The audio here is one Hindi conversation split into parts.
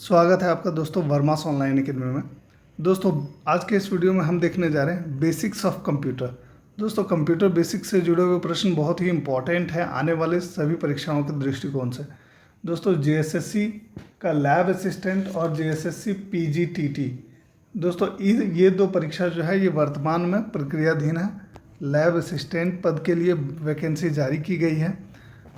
स्वागत है आपका दोस्तों वर्मास ऑनलाइन अकेडमी में। दोस्तों आज के इस वीडियो में हम देखने जा रहे हैं बेसिक्स ऑफ कंप्यूटर। दोस्तों कंप्यूटर बेसिक्स से जुड़े हुए प्रश्न बहुत ही इंपॉर्टेंट है आने वाले सभी परीक्षाओं के दृष्टिकोण से। दोस्तों जेएसएससी का लैब असिस्टेंट और जेएसएससी पीजीटीटी, दोस्तों ये दो परीक्षा जो है ये वर्तमान में प्रक्रियाधीन है। लैब असिस्टेंट पद के लिए वैकेंसी जारी की गई है,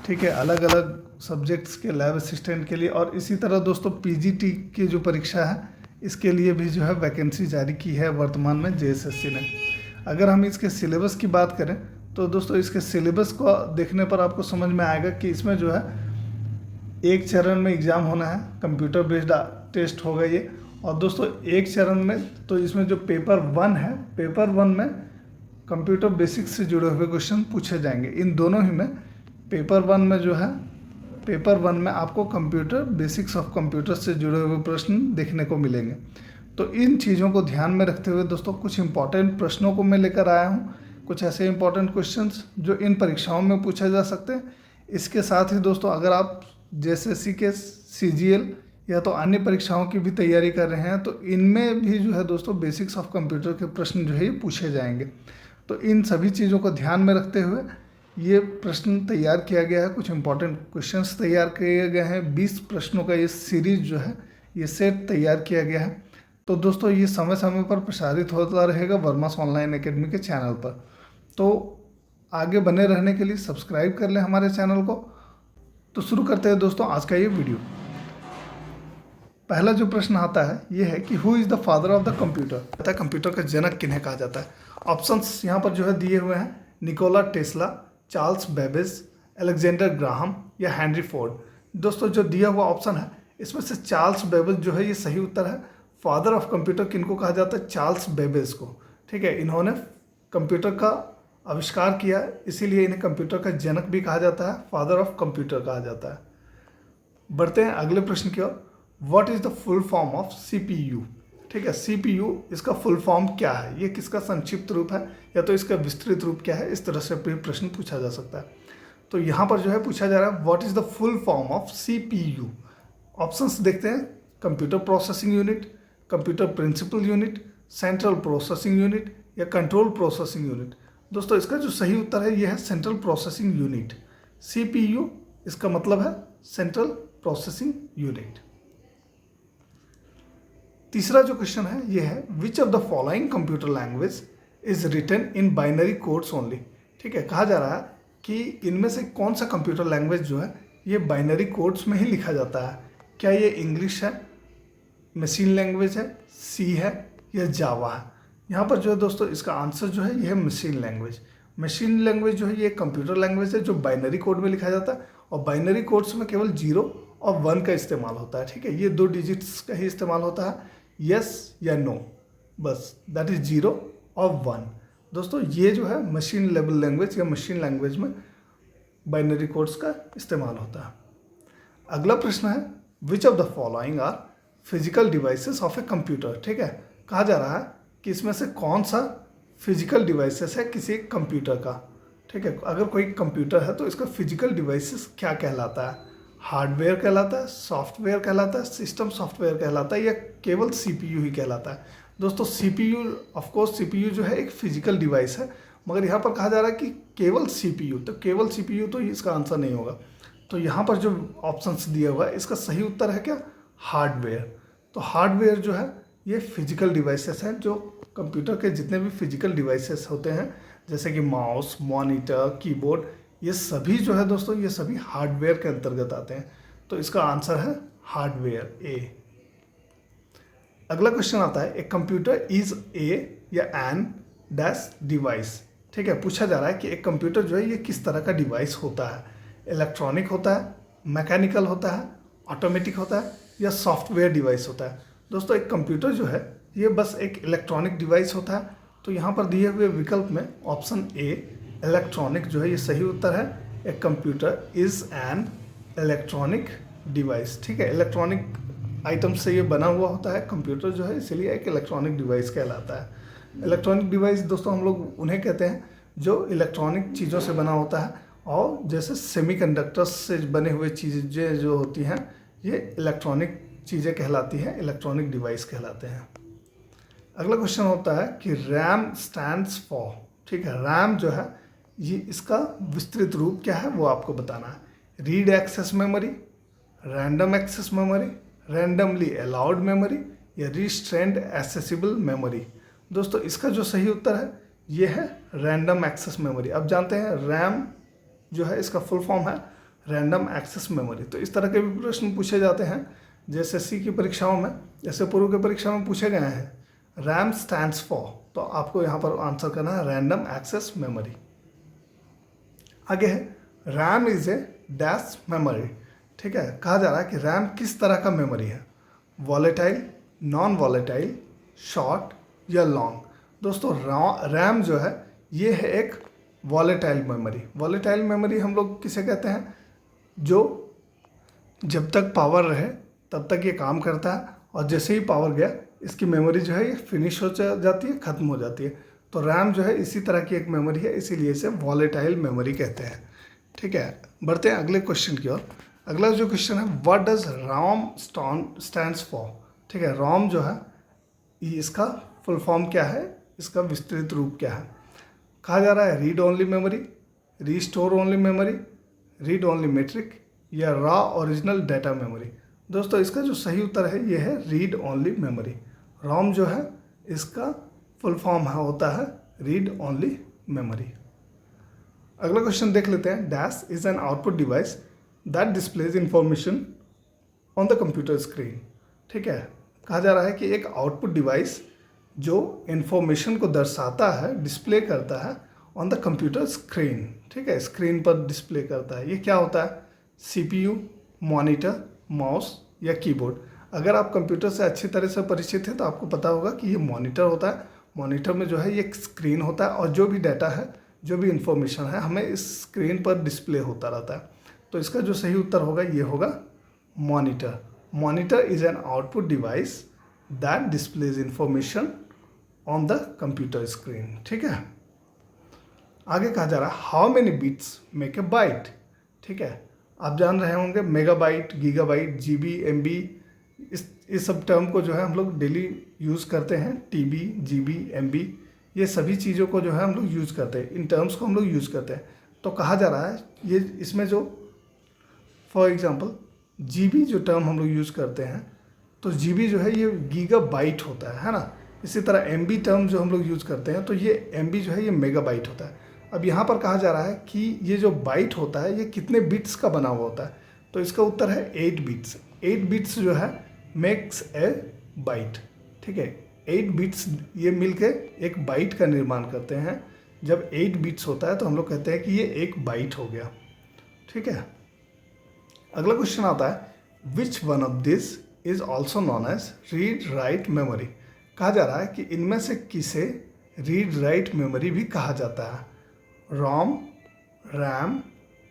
ठीक है, अलग अलग सब्जेक्ट्स के लैब असिस्टेंट के लिए। और इसी तरह दोस्तों पीजीटी की जो परीक्षा है इसके लिए भी जो है वैकेंसी जारी की है वर्तमान में जेएसएससी ने। अगर हम इसके सिलेबस की बात करें तो दोस्तों इसके सिलेबस को देखने पर आपको समझ में आएगा कि इसमें जो है एक चरण में एग्ज़ाम होना है, कंप्यूटर बेस्ड टेस्ट होगा ये। और दोस्तों एक चरण में तो इसमें जो पेपर 1 है, पेपर 1 में कंप्यूटर बेसिक्स से जुड़े हुए क्वेश्चन पूछे जाएंगे। इन दोनों ही में पेपर 1 में जो है, पेपर 1 में आपको कंप्यूटर बेसिक्स ऑफ कंप्यूटर से जुड़े हुए प्रश्न देखने को मिलेंगे। तो इन चीज़ों को ध्यान में रखते हुए दोस्तों कुछ इंपॉर्टेंट प्रश्नों को मैं लेकर आया हूँ, कुछ ऐसे इंपॉर्टेंट क्वेश्चंस जो इन परीक्षाओं में पूछे जा सकते हैं। इसके साथ ही दोस्तों अगर आप जेएसएससी के सीजीएल या तो अन्य परीक्षाओं की भी तैयारी कर रहे हैं तो इनमें भी जो है दोस्तों बेसिक्स ऑफ कंप्यूटर के प्रश्न जो है ये पूछे जाएंगे। तो इन सभी चीज़ों को ध्यान में रखते हुए ये प्रश्न तैयार किया गया है, कुछ इंपॉर्टेंट क्वेश्चंस तैयार किए गए हैं। 20 प्रश्नों का ये सीरीज जो है ये सेट तैयार किया गया है। तो दोस्तों ये समय समय पर प्रसारित होता रहेगा वर्मास ऑनलाइन अकेडमी के चैनल पर। तो आगे बने रहने के लिए सब्सक्राइब कर लें हमारे चैनल को। तो शुरू करते हैं दोस्तों आज का ये वीडियो। पहला जो प्रश्न आता है ये है कि who is the father of the computer. Computer का जनक किन्हें कहा जाता है। ऑप्शंस यहाँ पर जो है दिए हुए हैं, Nikola Tesla, Charles Babbage, Alexander Graham या हेनरी फोर्ड। दोस्तों जो दिया हुआ ऑप्शन है इसमें से चार्ल्स बेबेज जो है ये सही उत्तर है। फादर ऑफ कंप्यूटर किनको कहा जाता है? चार्ल्स बेबेज को, ठीक है। इन्होंने कंप्यूटर का आविष्कार किया, इसीलिए इन्हें कंप्यूटर का जनक भी कहा जाता है, फादर ऑफ कंप्यूटर कहा जाता है। बढ़ते हैं अगले प्रश्न की ओर। What is the full form of CPU? ठीक है, सीपीयू इसका फुल फॉर्म क्या है, ये किसका संक्षिप्त रूप है या तो इसका विस्तृत रूप क्या है, इस तरह से भी प्रश्न पूछा जा सकता है। तो यहाँ पर जो है पूछा जा रहा है what is the full form of CPU. Options देखते हैं, computer processing unit, computer principal unit, central processing unit या कंट्रोल प्रोसेसिंग यूनिट। दोस्तों इसका जो सही उत्तर है ये है सेंट्रल प्रोसेसिंग यूनिट। सीपीयू इसका मतलब है सेंट्रल प्रोसेसिंग यूनिट। तीसरा जो क्वेश्चन है ये है which of the following computer language is written in binary codes only. ठीक है, कहा जा रहा है कि इनमें से कौन सा कंप्यूटर लैंग्वेज जो है ये बाइनरी कोड्स में ही लिखा जाता है। क्या ये इंग्लिश है, मशीन लैंग्वेज है, सी है या जावा है? यहाँ पर जो है दोस्तों इसका आंसर जो है ये है मशीन लैंग्वेज। मशीन लैंग्वेज जो है ये कंप्यूटर लैंग्वेज है जो बाइनरी कोड में लिखा जाता है और बाइनरी कोड्स में केवल 0 और 1 का इस्तेमाल होता है। ठीक है, ये 2 डिजिट्स का ही इस्तेमाल होता है, यस या नो, बस दैट इज 0 और 1। दोस्तों ये जो है मशीन लेवल लैंग्वेज या मशीन लैंग्वेज में बाइनरी कोड्स का इस्तेमाल होता है। अगला प्रश्न है which of the following are physical devices of a computer. ठीक है, कहा जा रहा है कि इसमें से कौन सा फिजिकल डिवाइसेस है किसी कंप्यूटर का। ठीक है, अगर कोई कंप्यूटर है तो इसका फिजिकल डिवाइसेस क्या कहलाता है? हार्डवेयर कहलाता है, सॉफ्टवेयर कहलाता है, सिस्टम सॉफ्टवेयर कहलाता है या केवल सीपीयू ही कहलाता है? दोस्तों सीपीयू, ऑफकोर्स सीपीयू जो है एक फिजिकल डिवाइस है, मगर यहाँ पर कहा जा रहा है कि केवल सीपीयू, तो केवल सीपीयू तो इसका आंसर नहीं होगा। तो यहाँ पर जो ऑप्शंस दिया हुआ है इसका सही उत्तर है क्या? हार्डवेयर। तो हार्डवेयर जो है ये फिजिकल डिवाइसेस हैं, जो कंप्यूटर के जितने भी फिजिकल डिवाइसेस होते हैं जैसे कि माउस, मॉनिटर, कीबोर्ड, ये सभी जो है दोस्तों ये सभी हार्डवेयर के अंतर्गत आते हैं। तो इसका आंसर है हार्डवेयर, ए। अगला क्वेश्चन आता है ए कंप्यूटर इज ए या एन डैश डिवाइस। ठीक है, पूछा जा रहा है कि एक कंप्यूटर जो है ये किस तरह का डिवाइस होता है। इलेक्ट्रॉनिक होता है, मैकेनिकल होता है, ऑटोमेटिक होता है या सॉफ्टवेयर डिवाइस होता है? दोस्तों एक कंप्यूटर जो है ये बस एक इलेक्ट्रॉनिक डिवाइस होता है। तो यहाँ पर दिए हुए विकल्प में ऑप्शन ए इलेक्ट्रॉनिक जो है ये सही उत्तर है। A computer is an electronic device. ठीक है, इलेक्ट्रॉनिक आइटम से ये बना हुआ होता है कंप्यूटर जो है, इसलिए एक इलेक्ट्रॉनिक डिवाइस कहलाता है। इलेक्ट्रॉनिक डिवाइस दोस्तों हम लोग उन्हें कहते हैं जो इलेक्ट्रॉनिक चीज़ों से बना होता है, और जैसे सेमीकंडक्टर्स से बने हुए चीज़ें जो होती हैं ये इलेक्ट्रॉनिक चीज़ें कहलाती हैं, इलेक्ट्रॉनिक डिवाइस कहलाते हैं। अगला क्वेश्चन होता है कि रैम स्टैंड्स फॉर, ठीक है, रैम जो है ये इसका विस्तृत रूप क्या है वो आपको बताना है। Read access memory, random access memory, randomly allowed memory या रिस्ट्रेंड एक्सेसिबल मेमोरी। दोस्तों इसका जो सही उत्तर है ये है रैंडम एक्सेस मेमोरी। अब जानते हैं रैम जो है इसका फुल फॉर्म है रैंडम एक्सेस मेमोरी। तो इस तरह के भी प्रश्न पूछे जाते हैं जैसे एसएससी की परीक्षाओं में, जैसे पूर्व की परीक्षा में पूछे गए हैं। रैम स्टैंड्स फॉर, तो आपको यहाँ पर आंसर करना है रैंडम एक्सेस मेमोरी। आगे है RAM is a dash memory, ठीक है, कहा जा रहा है कि रैम किस तरह का मेमोरी है, वॉलेटाइल, नॉन वॉलेटाइल, शॉर्ट या लॉन्ग। दोस्तों रैम जो है ये है एक वॉलेटाइल मेमोरी। वॉलेटाइल मेमोरी हम लोग किसे कहते हैं, जो जब तक पावर रहे तब तक ये काम करता है और जैसे ही पावर गया इसकी मेमोरी जो है ये फिनिश हो जाती है, ख़त्म हो जाती है। तो रैम जो है इसी तरह की एक मेमोरी है, इसीलिए इसे वॉलेटाइल मेमोरी कहते हैं। ठीक है, बढ़ते हैं अगले क्वेश्चन की ओर। अगला जो क्वेश्चन है, what does ROM stands for. ठीक है, रॉम जो है इसका फुल फॉर्म क्या है, इसका विस्तृत रूप क्या है। कहा जा रहा है read only memory, restore only memory, read only metric या रॉ ओरिजिनल डाटा मेमोरी। दोस्तों इसका जो सही उत्तर है ये है रीड ओनली मेमोरी। रॉम जो है इसका फुल फॉर्म होता है रीड ओनली मेमोरी। अगला क्वेश्चन देख लेते हैं। Dash is an output device that displays information on the computer screen. ठीक है, कहा जा रहा है कि एक आउटपुट डिवाइस जो इंफॉर्मेशन को दर्शाता है, डिस्प्ले करता है ऑन द कंप्यूटर स्क्रीन। ठीक है, स्क्रीन पर डिस्प्ले करता है। ये क्या होता है, सीपीयू, मॉनिटर, माउस या कीबोर्ड। अगर आप कंप्यूटर से अच्छी तरह से परिचित हैं तो आपको पता होगा कि ये मॉनिटर होता है। मॉनिटर में जो है ये एक स्क्रीन होता है और जो भी डाटा है, जो भी इंफॉर्मेशन है, हमें इस स्क्रीन पर डिस्प्ले होता रहता है। तो इसका जो सही उत्तर होगा ये होगा monitor. Monitor is an output device that displays information on the computer screen. ठीक है, आगे कहा जा रहा है how many bits make a bite. ठीक है, आप जान रहे होंगे मेगाबाइट, गीगाबाइट, जीबी, एमबी, इस सब टर्म को जो है हम लोग डेली यूज़ करते हैं। टीबी, जीबी, एमबी, ये सभी चीज़ों को जो है हम लोग यूज़ करते हैं, इन टर्म्स को हम लोग यूज़ करते हैं। तो कहा जा रहा है ये इसमें जो फॉर एग्जांपल जीबी जो टर्म हम लोग यूज़ करते हैं, तो जीबी जो है ये गीगाबाइट होता है ना। इसी तरह एमबी टर्म जो हम लोग यूज़ करते हैं तो ये एमबी जो है ये मेगाबाइट होता है। अब यहाँ पर कहा जा रहा है कि ये जो बाइट होता है ये कितने बिट्स का बना हुआ होता है, तो इसका उत्तर है 8 बिट्स। 8 बिट्स जो है मेक्स ए बाइट। ठीक है, 8 बिट्स ये मिलके एक बाइट का निर्माण करते हैं। जब 8 बिट्स होता है तो हम लोग कहते हैं कि ये एक बाइट हो गया। ठीक है, अगला क्वेश्चन आता है which one of this is also known as read write memory. कहा जा रहा है कि इनमें से किसे रीड राइट मेमोरी भी कहा जाता है, रोम, रैम,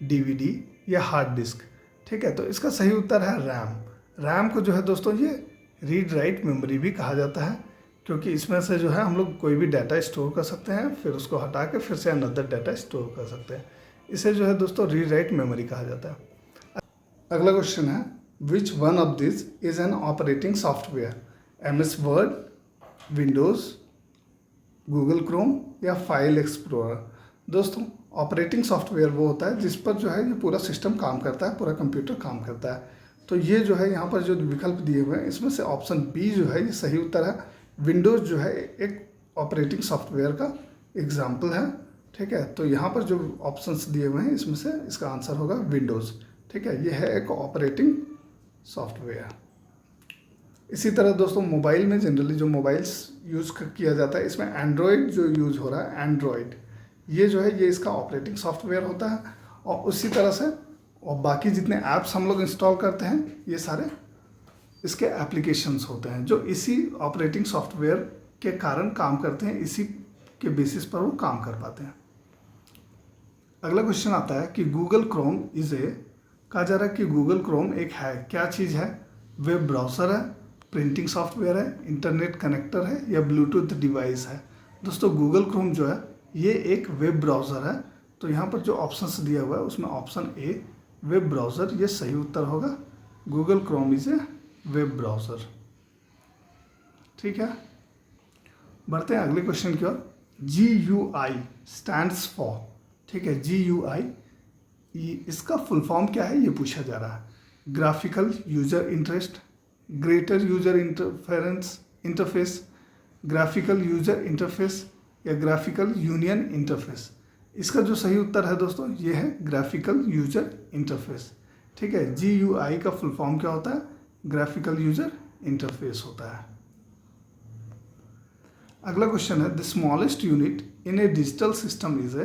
डीवीडी या हार्ड डिस्क। ठीक है, तो इसका सही उत्तर है रैम। रैम को जो है दोस्तों ये रीड राइट मेमोरी भी कहा जाता है, क्योंकि इसमें से जो है हम लोग कोई भी डाटा स्टोर कर सकते हैं, फिर उसको हटा के फिर से अनदर डाटा स्टोर कर सकते हैं। इसे जो है दोस्तों रीड राइट मेमोरी कहा जाता है। अगला क्वेश्चन है which one of this is an operating software, MS word, Windows, Google Chrome या फाइल एक्सप्लोरर। दोस्तों ऑपरेटिंग सॉफ्टवेयर वो होता है जिस पर जो है ये पूरा सिस्टम काम करता है, पूरा कंप्यूटर काम करता है। तो ये जो है यहाँ पर जो विकल्प दिए हुए हैं इसमें से ऑप्शन बी जो है ये सही उत्तर है। विंडोज़ जो है एक ऑपरेटिंग सॉफ्टवेयर का एग्जाम्पल है। ठीक है, तो यहाँ पर जो ऑप्शंस दिए हुए हैं इसमें से इसका आंसर होगा विंडोज़। ठीक है, ये है एक ऑपरेटिंग सॉफ्टवेयर। इसी तरह दोस्तों मोबाइल में जनरली जो मोबाइल्स यूज़ किया जाता है इसमें एंड्रॉयड जो यूज़ हो रहा है, एंड्रॉयड ये जो है ये इसका ऑपरेटिंग सॉफ्टवेयर होता है। और उसी तरह से और बाकी जितने ऐप्स हम लोग इंस्टॉल करते हैं ये सारे इसके एप्लीकेशंस होते हैं जो इसी ऑपरेटिंग सॉफ्टवेयर के कारण काम करते हैं, इसी के बेसिस पर वो काम कर पाते हैं। अगला क्वेश्चन आता है कि गूगल क्रोम इज़ ए, कहा जा रहा है कि गूगल क्रोम एक है, क्या चीज़ है, वेब ब्राउज़र है, प्रिंटिंग सॉफ्टवेयर है, इंटरनेट कनेक्टर है या ब्लूटूथ डिवाइस है। दोस्तों गूगल क्रोम जो है ये एक वेब ब्राउज़र है। तो यहाँ पर जो ऑप्शंस दिया हुआ है उसमें ऑप्शन ए वेब ब्राउज़र ये सही उत्तर होगा। Google Chrome is a web browser. ठीक है, बढ़ते हैं अगले क्वेश्चन की ओर। GUI स्टैंड्स फॉर, ठीक है, GUI इसका फुल फॉर्म क्या है ये पूछा जा रहा है। Graphical user interest, greater user interface, graphical user interface या ग्राफिकल यूनियन इंटरफेस। इसका जो सही उत्तर है दोस्तों ये है ग्राफिकल यूजर इंटरफेस। ठीक है, GUI का फुल फॉर्म क्या होता है? ग्राफिकल यूजर इंटरफेस होता है। अगला क्वेश्चन है the smallest unit in a digital system is a,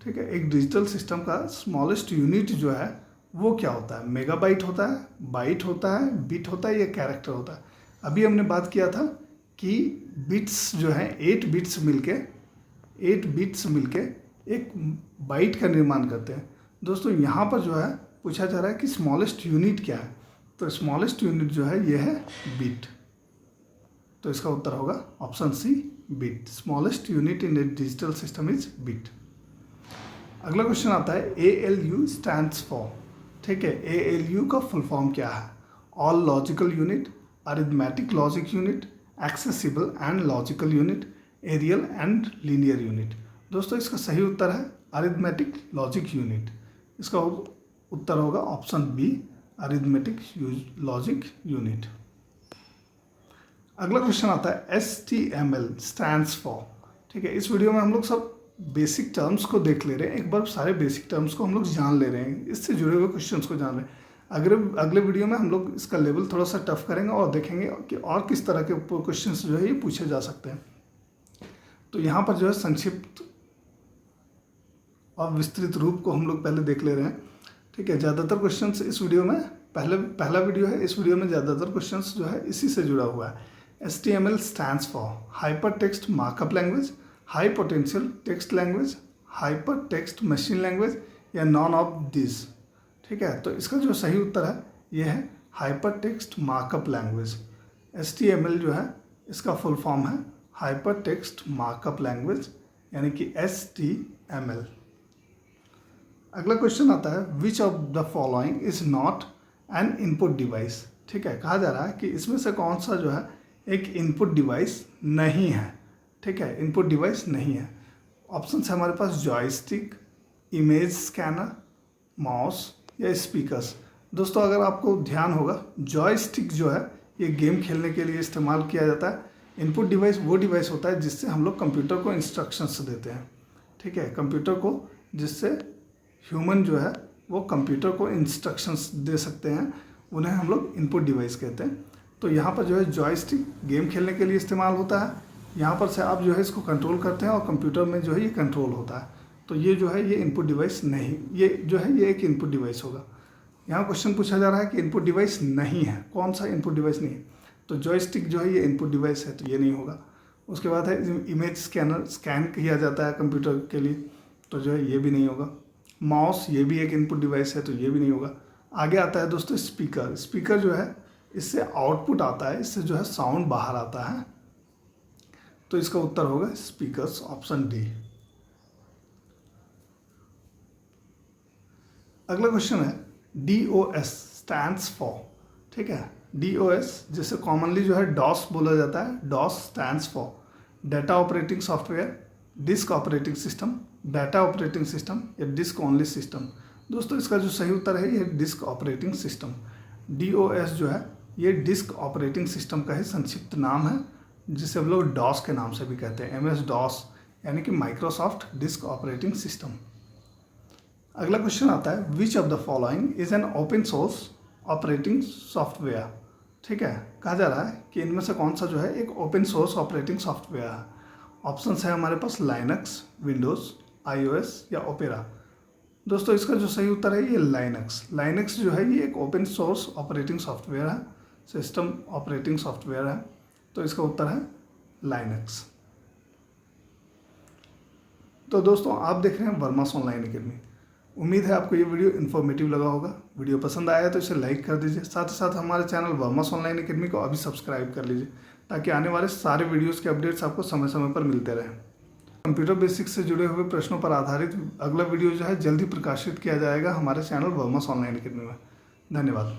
ठीक है, एक डिजिटल सिस्टम का स्मॉलेस्ट यूनिट जो है वो क्या होता है? मेगाबाइट होता है, बाइट होता है, बिट होता है या कैरेक्टर होता है? अभी हमने बात किया था कि बिट्स जो है 8 बिट्स मिलके एक बाइट का निर्माण करते हैं। दोस्तों यहाँ पर जो है पूछा जा रहा है कि स्मॉलेस्ट यूनिट क्या है, तो स्मॉलेस्ट यूनिट जो है ये है बिट। तो इसका उत्तर होगा option C, bit. Smallest unit in a digital system is bit. अगला क्वेश्चन आता है ALU स्टैंड्स फॉर, ठीक है, ALU का फुल फॉर्म क्या है? All logical unit, arithmetic logic unit, accessible and logical unit, aerial and linear unit. दोस्तों इसका सही उत्तर है अरिथमेटिक लॉजिक यूनिट। इसका उत्तर होगा option B, arithmetic logic unit. अगला क्वेश्चन आता है HTML स्टैंड्स फॉर, ठीक है। इस वीडियो में हम लोग सब बेसिक टर्म्स को देख ले रहे हैं, एक बार सारे बेसिक टर्म्स को हम लोग जान ले रहे हैं, इससे जुड़े हुए क्वेश्चंस को जान रहे हैं। अगले वीडियो में हम लोग इसका लेवल थोड़ा सा टफ करेंगे और देखेंगे कि और किस तरह के क्वेश्चंस जो है ये पूछे जा सकते हैं। तो यहाँ पर जो है संक्षिप्त और विस्तृत रूप को हम लोग पहले देख ले रहे हैं, ठीक है। ज़्यादातर क्वेश्चंस इस वीडियो में पहला वीडियो है, इस वीडियो में ज़्यादातर क्वेश्चंस जो है इसी से जुड़ा हुआ है। HTML stands for hyper text markup language, high potential text language, hyper text machine language या नॉन ऑफ दिस, ठीक है। तो इसका जो सही उत्तर है ये है hyper text markup language. HTML जो है इसका फुल फॉर्म है हाइपर टेक्स्ट मार्कअप लैंग्वेज, यानी कि HTML। अगला क्वेश्चन आता है which of the following is not an input device, ठीक है। कहा जा रहा है कि इसमें से कौन सा जो है एक इनपुट डिवाइस नहीं है, ठीक है, इनपुट डिवाइस नहीं है। ऑप्शन है हमारे पास जॉयस्टिक, इमेज स्कैनर, माउस या स्पीकर्स। दोस्तों अगर आपको ध्यान होगा जॉयस्टिक जो है ये गेम खेलने के लिए इस्तेमाल किया जाता है। इनपुट डिवाइस वो डिवाइस होता है जिससे हम लोग कंप्यूटर को इंस्ट्रक्शंस देते हैं, ठीक है, कंप्यूटर को, जिससे ह्यूमन जो है वो कंप्यूटर को इंस्ट्रक्शंस दे सकते हैं, उन्हें हम लोग इनपुट डिवाइस कहते हैं। तो यहाँ पर जो है जॉयस्टिक गेम खेलने के लिए इस्तेमाल होता है, यहाँ पर से आप जो है इसको कंट्रोल करते हैं और कंप्यूटर में जो है ये कंट्रोल होता है। तो ये जो है ये इनपुट डिवाइस नहीं, ये जो है ये एक इनपुट डिवाइस होगा। यहाँ क्वेश्चन पूछा जा रहा है कि इनपुट डिवाइस नहीं है, कौन सा इनपुट डिवाइस नहीं है? तो जॉयस्टिक जो है ये इनपुट डिवाइस है, तो ये नहीं होगा। उसके बाद है इमेज स्कैनर, स्कैन किया जाता है कंप्यूटर के लिए, तो जो है ये भी नहीं होगा। माउस ये भी एक इनपुट डिवाइस है, तो ये भी नहीं होगा। आगे आता है दोस्तों स्पीकर। स्पीकर जो है इससे आउटपुट आता है, इससे जो है साउंड बाहर आता है, तो इसका उत्तर होगा स्पीकर्स, ऑप्शन डी। अगला क्वेश्चन है DOS स्टैंड्स फॉर, ठीक है। DOS जिसे कॉमनली जो है डॉस बोला जाता है, DOS stands for data operating software, disk operating system, data operating system या डिस्क ओनली सिस्टम। दोस्तों इसका जो सही उत्तर है ये डिस्क ऑपरेटिंग सिस्टम। DOS जो है ये डिस्क ऑपरेटिंग सिस्टम का ही संक्षिप्त नाम है, जिसे हम लोग डॉस के नाम से भी कहते हैं, MS DOS, यानी कि माइक्रोसॉफ्ट डिस्क ऑपरेटिंग सिस्टम। अगला क्वेश्चन आता है which of the following is an open source operating software, ठीक है। कहा जा रहा है कि इनमें से कौन सा जो है एक ओपन सोर्स ऑपरेटिंग सॉफ्टवेयर है। ऑप्शंस है हमारे पास लाइनक्स, विंडोज़, iOS या ओपेरा। दोस्तों इसका जो सही उत्तर है ये लाइनक्स जो है ये एक ओपन सोर्स ऑपरेटिंग सॉफ्टवेयर है, सिस्टम ऑपरेटिंग सॉफ्टवेयर है, तो इसका उत्तर है लाइनक्स। तो दोस्तों आप देख रहे हैं वर्मास ऑनलाइन अकेडमी। उम्मीद है आपको ये वीडियो इन्फॉर्मेटिव लगा होगा। वीडियो पसंद आया तो इसे लाइक कर दीजिए, साथ ही साथ हमारे चैनल वर्मास ऑनलाइन अकेडमी को अभी सब्सक्राइब कर लीजिए, ताकि आने वाले सारे वीडियोज़ के अपडेट्स आपको समय समय पर मिलते रहें। कंप्यूटर बेसिक्स से जुड़े हुए प्रश्नों पर आधारित अगला वीडियो जो है जल्दी प्रकाशित किया जाएगा हमारे चैनल वर्मास ऑनलाइन अकेडमी में। धन्यवाद।